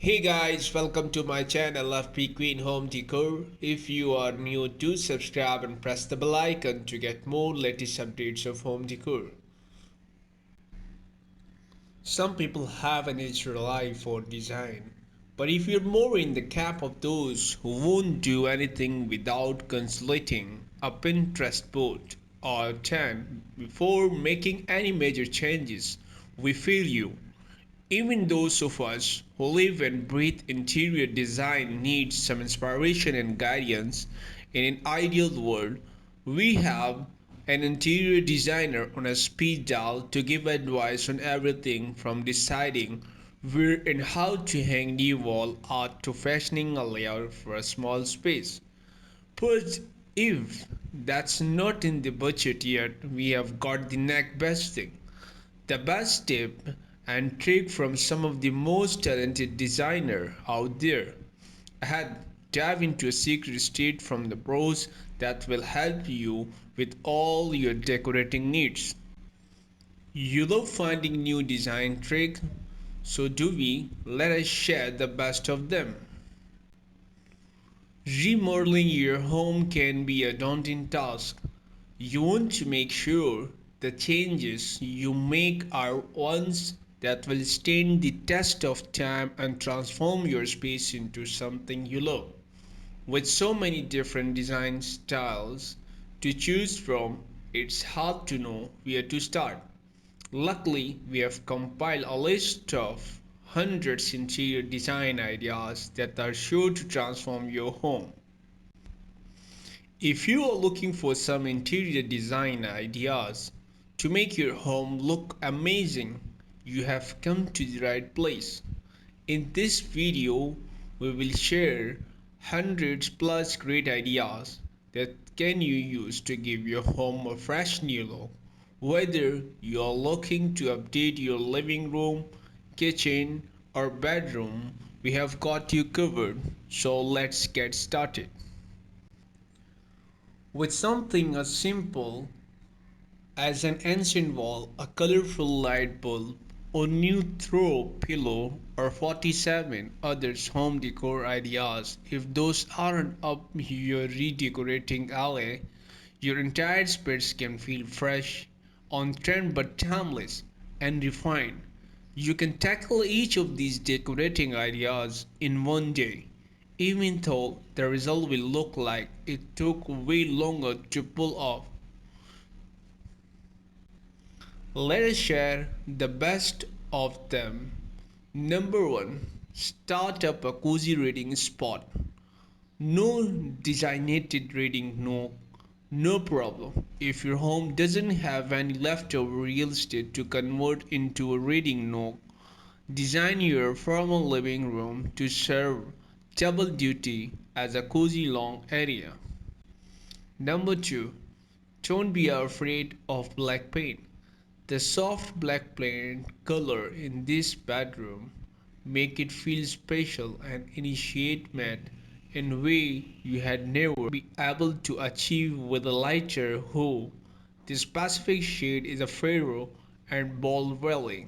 Hey guys, welcome to my channel FP Queen Home Decor. If you are new, do subscribe and press the bell icon to get more latest updates of home decor. Some people have a natural eye for design, but if you're more in the camp of those who won't do anything without consulting a Pinterest board or 10 before making any major changes, we feel you. Even those of us who live and breathe interior design need some inspiration and guidance. In an ideal world, we have an interior designer on a speed dial to give advice on everything from deciding where and how to hang new wall art to fashioning a layout for a small space. But if that's not in the budget yet, we have got the next best thing. The best tip and trick from some of the most talented designer out there. I had dive into a secret state from the pros that will help you with all your decorating needs. You love finding new design tricks, so do we. Let us share the best of them. Remodeling your home can be a daunting task. You want to make sure the changes you make are ones that will stand the test of time and transform your space into something you love. With so many different design styles to choose from, it's hard to know where to start. Luckily, we have compiled a list of hundreds interior design ideas that are sure to transform your home. If you are looking for some interior design ideas to make your home look amazing, you have come to the right place. In this video, we will share hundreds plus great ideas that can you use to give your home a fresh new look. Whether you are looking to update your living room, kitchen, or bedroom, we have got you covered. So let's get started. With something as simple as an ancient wall, a colorful light bulb, or new throw pillow, or 47 others home decor ideas, if those aren't up your redecorating alley, your entire space can feel fresh, on trend but timeless, and refined. You can tackle each of these decorating ideas in one day, even though the result will look like it took way longer to pull off. Let us share the best of them. Number 1. Start up a cozy reading spot. No designated reading nook, no problem. If your home doesn't have any leftover real estate to convert into a reading nook, design your formal living room to serve double duty as a cozy long area. Number 2. Don't be afraid of black paint. The soft black paint color in this bedroom make it feel special and initiate in a way you had never be able to achieve with a lighter hue. This specific shade is a Pharaoh and Bold Valley.